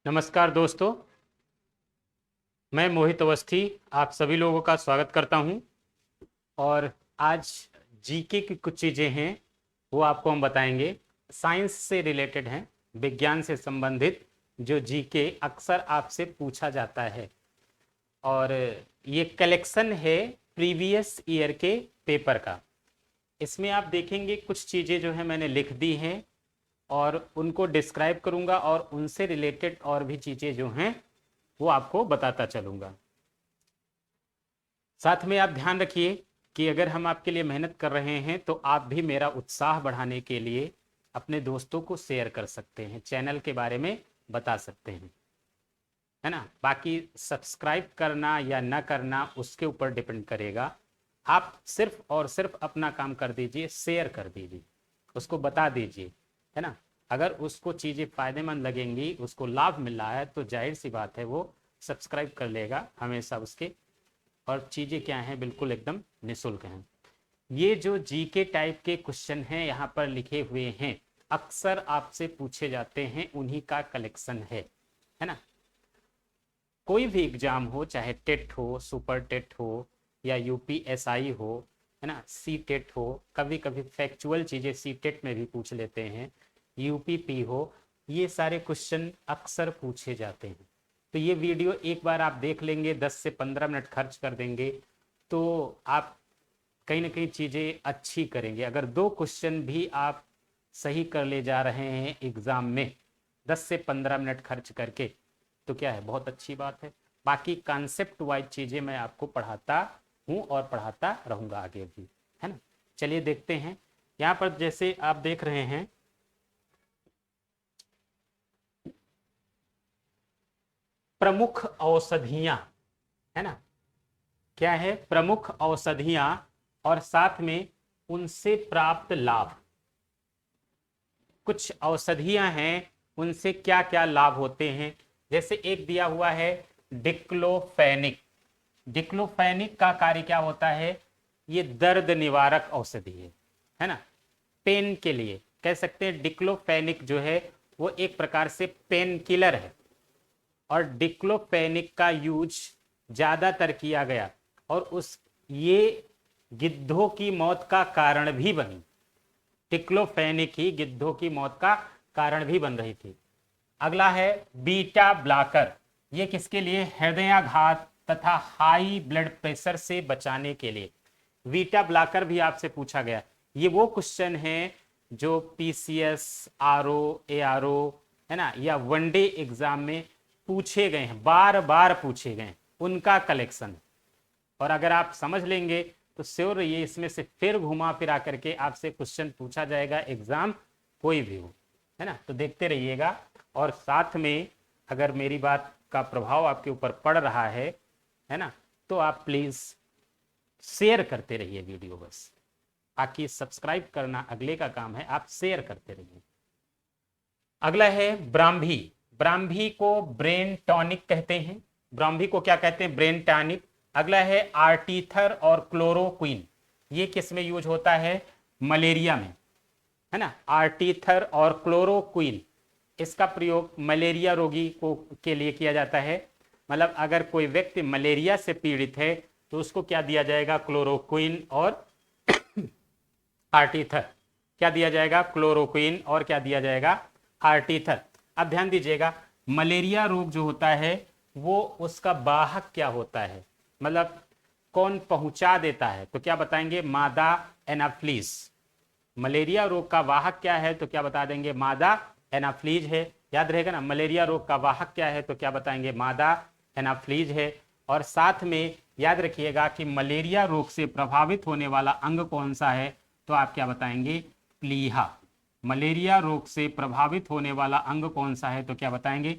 नमस्कार दोस्तों, मैं मोहित अवस्थी आप सभी लोगों का स्वागत करता हूं। और आज जीके की कुछ चीज़ें हैं वो आपको हम बताएंगे। साइंस से रिलेटेड हैं, विज्ञान से संबंधित जो जीके अक्सर आपसे पूछा जाता है। और ये कलेक्शन है प्रीवियस ईयर के पेपर का। इसमें आप देखेंगे कुछ चीज़ें जो है मैंने लिख दी हैं और उनको डिस्क्राइब करूंगा और उनसे रिलेटेड और भी चीज़ें जो हैं वो आपको बताता चलूंगा। साथ में आप ध्यान रखिए कि अगर हम आपके लिए मेहनत कर रहे हैं तो आप भी मेरा उत्साह बढ़ाने के लिए अपने दोस्तों को शेयर कर सकते हैं, चैनल के बारे में बता सकते हैं, है ना। बाकी सब्सक्राइब करना या ना करना उसके ऊपर डिपेंड करेगा। आप सिर्फ और सिर्फ अपना काम कर दीजिए, शेयर कर दीजिए, उसको बता दीजिए, है ना। अगर उसको चीज़ें फायदेमंद लगेंगी, उसको लाभ मिल रहा है तो जाहिर सी बात है वो सब्सक्राइब कर लेगा हमेशा उसके। और चीज़ें क्या हैं, बिल्कुल एकदम निःशुल्क हैं। ये जो जीके टाइप के क्वेश्चन हैं यहाँ पर लिखे हुए हैं, अक्सर आपसे पूछे जाते हैं, उन्हीं का कलेक्शन है ना। कोई भी एग्जाम हो, चाहे टेट हो, सुपर टेट हो या यूपीएसआई हो, है ना, सी टेट हो, कभी कभी फैक्चुअल चीज़ें सी टेट में भी पूछ लेते हैं, यूपीपी हो, ये सारे क्वेश्चन अक्सर पूछे जाते हैं। तो ये वीडियो एक बार आप देख लेंगे, 10 से 15 मिनट खर्च कर देंगे तो आप कहीं ना कहीं चीज़ें अच्छी करेंगे। अगर 2 क्वेश्चन भी आप सही कर ले जा रहे हैं एग्ज़ाम में 10 से 15 मिनट खर्च करके, तो क्या है, बहुत अच्छी बात है। बाकी कॉन्सेप्ट वाइज चीज़ें मैं आपको पढ़ाता हूँ और पढ़ाता रहूँगा आगे भी, है ना। चलिए देखते हैं। यहाँ पर जैसे आप देख रहे हैं, प्रमुख औषधियाँ, है ना, क्या है, प्रमुख औषधियाँ और साथ में उनसे प्राप्त लाभ। कुछ औषधियाँ हैं, उनसे क्या क्या लाभ होते हैं। जैसे एक दिया हुआ है डिक्लोफेनिक। डिक्लोफेनिक का कार्य क्या होता है, ये दर्द निवारक औषधि है ना। पेन के लिए कह सकते हैं डिक्लोफेनिक जो है वो एक प्रकार से पेन किलर है। और डिक्लोफेनिक का यूज ज़्यादातर किया गया और उस ये गिद्धों की मौत का कारण भी बनी। डिक्लोफेनिक ही गिद्धों की मौत का कारण भी बन रही थी। अगला है बीटा ब्लॉकर। ये किसके लिए, हृदयाघात तथा हाई ब्लड प्रेशर से बचाने के लिए। बीटा ब्लॉकर भी आपसे पूछा गया। ये वो क्वेश्चन है जो पीसीएस, आरओ, एआरओ, है ना, या वनडे एग्जाम में पूछे गए हैं, बार बार पूछे गए, उनका कलेक्शन। और अगर आप समझ लेंगे तो श्योर रहिए इसमें से फिर घुमा फिरा करके आपसे क्वेश्चन पूछा जाएगा, एग्जाम कोई भी हो, है ना। तो देखते रहिएगा। और साथ में अगर मेरी बात का प्रभाव आपके ऊपर पड़ रहा है ना, तो आप प्लीज शेयर करते रहिए वीडियो बस। बाकी सब्सक्राइब करना अगले का काम है, आप शेयर करते रहिए। अगला है ब्राह्मी। ब्राह्मी को ब्रेन टॉनिक कहते हैं। ब्राह्मी को क्या कहते हैं, ब्रेन टॉनिक। अगला है आर्टीथर और क्लोरोक्विन। ये किस में यूज होता है, मलेरिया में, है ना। आर्टीथर और क्लोरोक्विन, इसका प्रयोग मलेरिया रोगी को के लिए किया जाता है। मतलब अगर कोई व्यक्ति मलेरिया से पीड़ित है तो उसको क्या दिया जाएगा, क्लोरोक्विन और आर्टीथर। क्या दिया जाएगा, क्लोरोक्विन और क्या दिया जाएगा, आर्टीथर। अब ध्यान दीजिएगा, मलेरिया रोग जो होता है वो उसका वाहक क्या होता है, मतलब कौन पहुंचा देता है, तो क्या बताएंगे, मादा एनाफ्लीज। मलेरिया रोग का वाहक क्या है तो क्या बता देंगे, मादा एनाफ्लीज है। याद रहेगा ना, मलेरिया रोग का वाहक क्या है तो क्या बताएंगे, मादा एनाफ्लीज है। और साथ में याद रखिएगा कि मलेरिया रोग से प्रभावित होने वाला अंग कौन सा है, तो आप क्या बताएंगे, प्लीहा। मलेरिया रोग से प्रभावित होने वाला अंग कौन सा है तो क्या बताएंगे,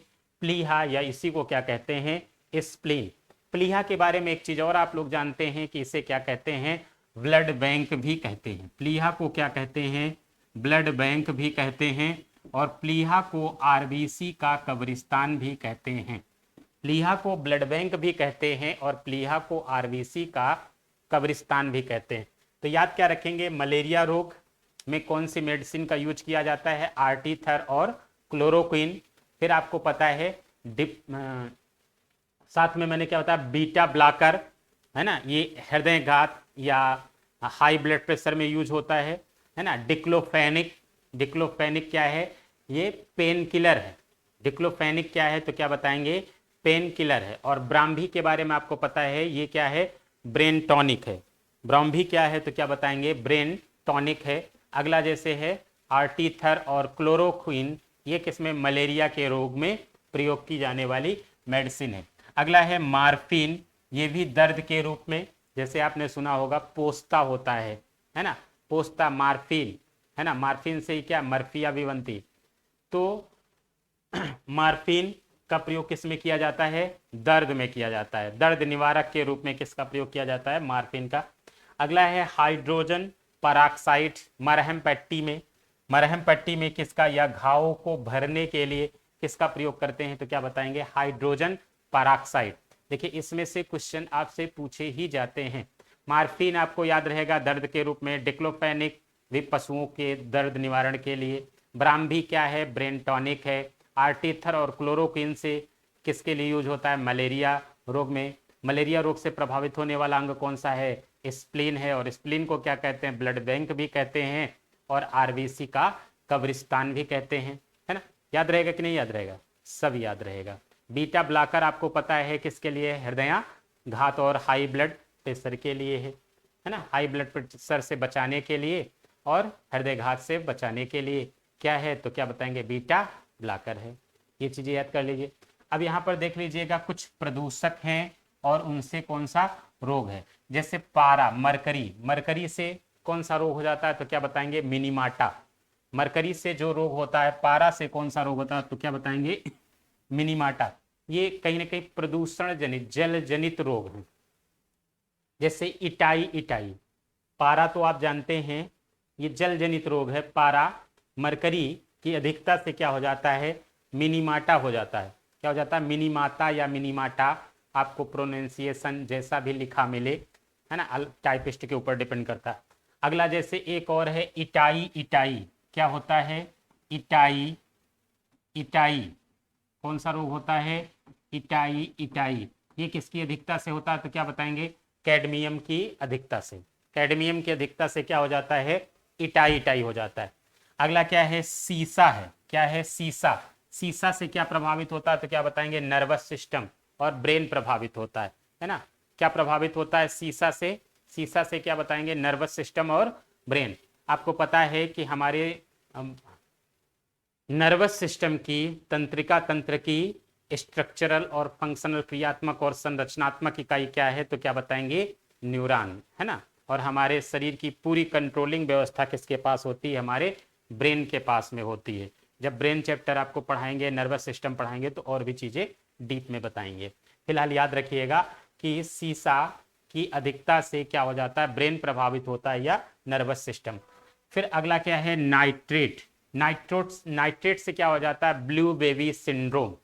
प्लीहा, या इसी को क्या कहते हैं, स्प्लीन। प्लीहा के बारे में एक चीज और आप लोग जानते हैं कि इसे क्या कहते हैं, ब्लड बैंक भी कहते हैं। प्लीहा को क्या कहते हैं, ब्लड बैंक भी कहते हैं। और प्लीहा को आरबीसी का कब्रिस्तान भी कहते हैं। प्लीहा को ब्लड बैंक भी कहते हैं और प्लीहा को आरबीसी का कब्रिस्तान भी कहते हैं। तो याद क्या रखेंगे, मलेरिया रोग में कौन सी मेडिसिन का यूज किया जाता है, आर्टीथर और क्लोरोक्विन। फिर आपको पता है साथ में मैंने क्या बताया, बीटा ब्लॉकर, है ना, ये हृदय घात या हाई ब्लड प्रेशर में यूज होता है ना। डिक्लोफेनिक, डिक्लोफेनिक क्या है, ये पेन किलर है। डिक्लोफेनिक क्या है तो क्या बताएंगे, पेन किलर है। और ब्राह्मी के बारे में आपको पता है, ये क्या है, ब्रेन टॉनिक है। ब्राह्मी क्या है तो क्या बताएंगे, ब्रेन टॉनिक है। अगला जैसे है आर्टीथर और क्लोरोक्विन, ये किसमें, मलेरिया के रोग में प्रयोग की जाने वाली मेडिसिन है। अगला है मार्फिन, ये भी दर्द के रूप में, जैसे आपने सुना होगा पोस्ता होता है ना, पोस्ता मार्फिन, है ना, मार्फिन से ही क्या मर्फिया भी बनती। तो मार्फिन का प्रयोग किस में किया जाता है, दर्द में किया जाता है, दर्द निवारक के रूप में किसका प्रयोग किया जाता है, मार्फिन का। अगला है हाइड्रोजन पराक्साइड, मरहम पट्टी में, मरहम पट्टी में किसका, या घावों को भरने के लिए किसका प्रयोग करते हैं तो क्या बताएंगे, हाइड्रोजन पराक्साइड। देखिए इसमें से क्वेश्चन आपसे पूछे ही जाते हैं। मार्फिन आपको याद रहेगा दर्द के रूप में, डिक्लोफेनिक भी पशुओं के दर्द निवारण के लिए, ब्राह्मी क्या है, ब्रेन टॉनिक है, आर्टीथर और क्लोरोक्विन से किसके लिए यूज होता है, मलेरिया रोग में। मलेरिया रोग से प्रभावित होने वाला अंग कौन सा है, स्प्लीन है, और स्प्लीन को क्या कहते हैं, ब्लड बैंक भी कहते हैं, और आरबीसी का कब्रिस्तान भी कहते हैं, है ना। याद रहेगा कि नहीं याद रहेगा, सब याद रहेगा। बीटा ब्लॉकर आपको पता है किसके लिए, हृदय घात और हाई ब्लड प्रेशर के लिए है ना, हाई ब्लड प्रेशर से बचाने के लिए और हृदय घात से बचाने के लिए क्या है तो क्या बताएंगे, बीटा ब्लॉकर है। ये चीजें याद कर लीजिए। अब यहाँ पर देख लीजिएगा कुछ प्रदूषक हैं और उनसे कौन सा रोग है। जैसे पारा, मरकरी, मरकरी से कौन सा रोग हो जाता है तो क्या बताएंगे, मिनीमाटा। मरकरी से जो रोग होता है, पारा से कौन सा रोग होता है तो क्या बताएंगे, मिनीमाटा। ये कहीं ना कहीं प्रदूषण जनित, जल जनित रोग है। जैसे इटाई, इटाई, पारा तो आप जानते हैं ये जल जनित रोग है। पारा, मरकरी की अधिकता से क्या हो जाता है, मिनीमाटा हो जाता है। क्या हो जाता है, मिनीमाता या मिनीमाटा, आपको प्रोनाउंसिएशन जैसा भी लिखा मिले, है ना, टाइपिस्ट के ऊपर डिपेंड करता है। अगला जैसे एक और है इटाई, इटाई क्या होता है, इटाई, इटाई कौन सा रोग होता है, इटाई, इटाई ये किसकी अधिकता से होता है तो क्या बताएंगे, कैडमियम की अधिकता से। कैडमियम की अधिकता से क्या हो जाता है, इटाई, इटाई हो जाता है। अगला क्या है, सीसा है। क्या है, सीसा। सीसा से क्या प्रभावित होता है तो क्या बताएंगे, नर्वस सिस्टम और ब्रेन प्रभावित होता है ना। क्या प्रभावित होता है सीसा से, सीसा से क्या बताएंगे, नर्वस सिस्टम और ब्रेन। आपको पता है कि हमारे नर्वस सिस्टम की तंत्रिका तंत्र की स्ट्रक्चरल और फंक्शनल, क्रियात्मक और संरचनात्मक इकाई क्या है तो क्या बताएंगे, न्यूरॉन, है ना। और हमारे शरीर की पूरी कंट्रोलिंग व्यवस्था किसके पास होती है, हमारे ब्रेन के पास में होती है। जब ब्रेन चैप्टर आपको पढ़ाएंगे, नर्वस सिस्टम पढ़ाएंगे तो और भी चीजें डीप में बताएंगे। फिलहाल याद रखिएगा कि सीसा की अधिकता से क्या हो जाता है, ब्रेन प्रभावित होता है या नर्वस सिस्टम। फिर अगला क्या है, नाइट्रेट। नाइट्रेट से क्या हो जाता है, ब्लू बेबी सिंड्रोम।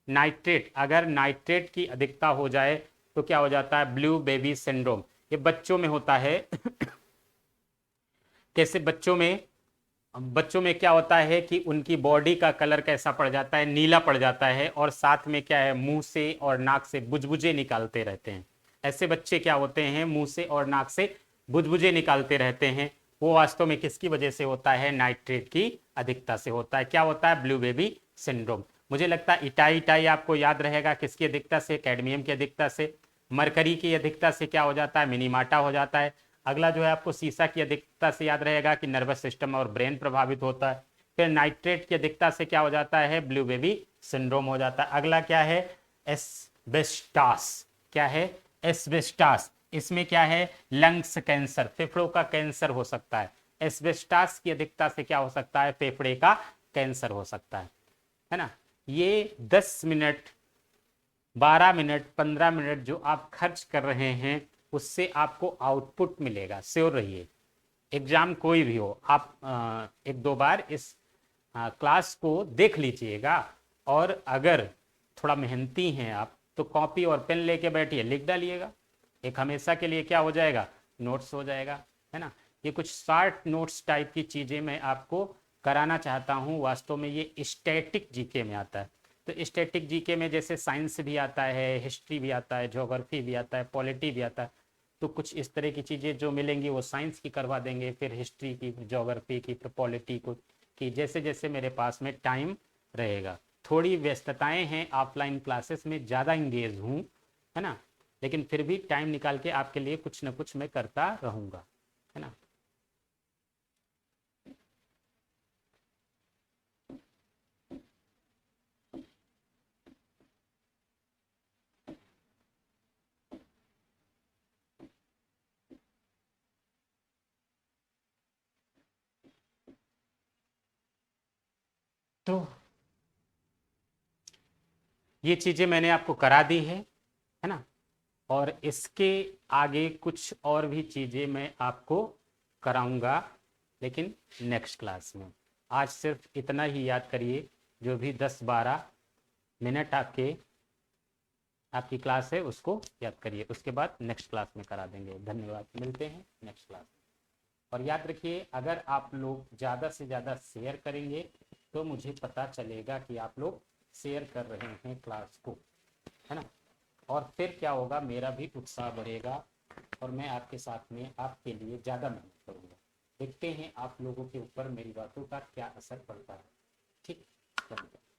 नाइट्रेट, अगर नाइट्रेट की अधिकता हो जाए तो क्या हो जाता है, ब्लू बेबी सिंड्रोम। ये बच्चों में होता है। कैसे बच्चों में क्या होता है कि उनकी बॉडी का कलर कैसा पड़ जाता है, नीला पड़ जाता है, और साथ में क्या है, मुंह से और नाक से बुझबुझे निकालते रहते हैं। ऐसे बच्चे क्या होते हैं, मुंह से और नाक से बुझबुझे निकालते रहते हैं। वो वास्तव में किसकी वजह से होता है, नाइट्रेट की अधिकता से होता है। क्या होता है, ब्लू बेबी सिंड्रोम। मुझे लगता है इटाई, इटाई आपको याद रहेगा किसकी अधिकता से, कैडमियम की अधिकता से। मरकरी की अधिकता से क्या हो जाता है, मिनीमाटा हो जाता है। अगला जो है आपको सीसा की अधिकता से याद रहेगा कि नर्वस सिस्टम और ब्रेन प्रभावित होता है। फिर नाइट्रेट की अधिकता से क्या हो जाता है, ब्लू बेबी सिंड्रोम हो जाता है। अगला क्या है, एस्बेस्टास। क्या है, एस्बेस्टास। इसमें क्या है, लंग्स कैंसर, फेफड़ों का कैंसर हो सकता है। एस्बेस्टास की अधिकता से क्या हो सकता है, फेफड़े का कैंसर हो सकता है ना। ये 10 मिनट, 12 मिनट, 15 मिनट जो आप खर्च कर रहे हैं उससे आपको आउटपुट मिलेगा, श्योर रहिए। एग्जाम कोई भी हो, आप एक दो बार इस क्लास को देख लीजिएगा, और अगर थोड़ा मेहनती हैं आप तो कॉपी और पेन लेके बैठिए, लिख डालिएगा। एक हमेशा के लिए क्या हो जाएगा, नोट्स हो जाएगा, है ना। ये कुछ शॉर्ट नोट्स टाइप की चीज़ें मैं आपको कराना चाहता हूँ। वास्तव में ये स्टैटिक जीके में आता है। तो स्टैटिक जीके में जैसे साइंस भी आता है, हिस्ट्री भी आता है, ज्योग्राफी भी आता है, पॉलिटी भी आता है। तो कुछ इस तरह की चीज़ें जो मिलेंगी वो साइंस की करवा देंगे, फिर हिस्ट्री की, ज्योग्राफी की, फिर पॉलिटी को की, जैसे जैसे मेरे पास में टाइम रहेगा। थोड़ी व्यस्तताएं हैं, ऑफलाइन क्लासेस में ज़्यादा इंगेज हूँ, है ना, लेकिन फिर भी टाइम निकाल के आपके लिए कुछ ना कुछ मैं करता रहूँगा, है ना। तो ये चीज़ें मैंने आपको करा दी है ना। और इसके आगे कुछ और भी चीज़ें मैं आपको कराऊंगा, लेकिन नेक्स्ट क्लास में। आज सिर्फ इतना ही याद करिए, जो भी 10-12 मिनट आपकी क्लास है उसको याद करिए, उसके बाद नेक्स्ट क्लास में करा देंगे। धन्यवाद, मिलते हैं नेक्स्ट क्लास में। और याद रखिए, अगर आप लोग ज़्यादा से ज़्यादा शेयर करेंगे तो मुझे पता चलेगा कि आप लोग शेयर कर रहे हैं क्लास को, है ना। और फिर क्या होगा, मेरा भी उत्साह बढ़ेगा और मैं आपके साथ में आपके लिए ज़्यादा मेहनत करूँगा। देखते हैं आप लोगों के ऊपर मेरी बातों का क्या असर पड़ता है। ठीक, धन्यवाद।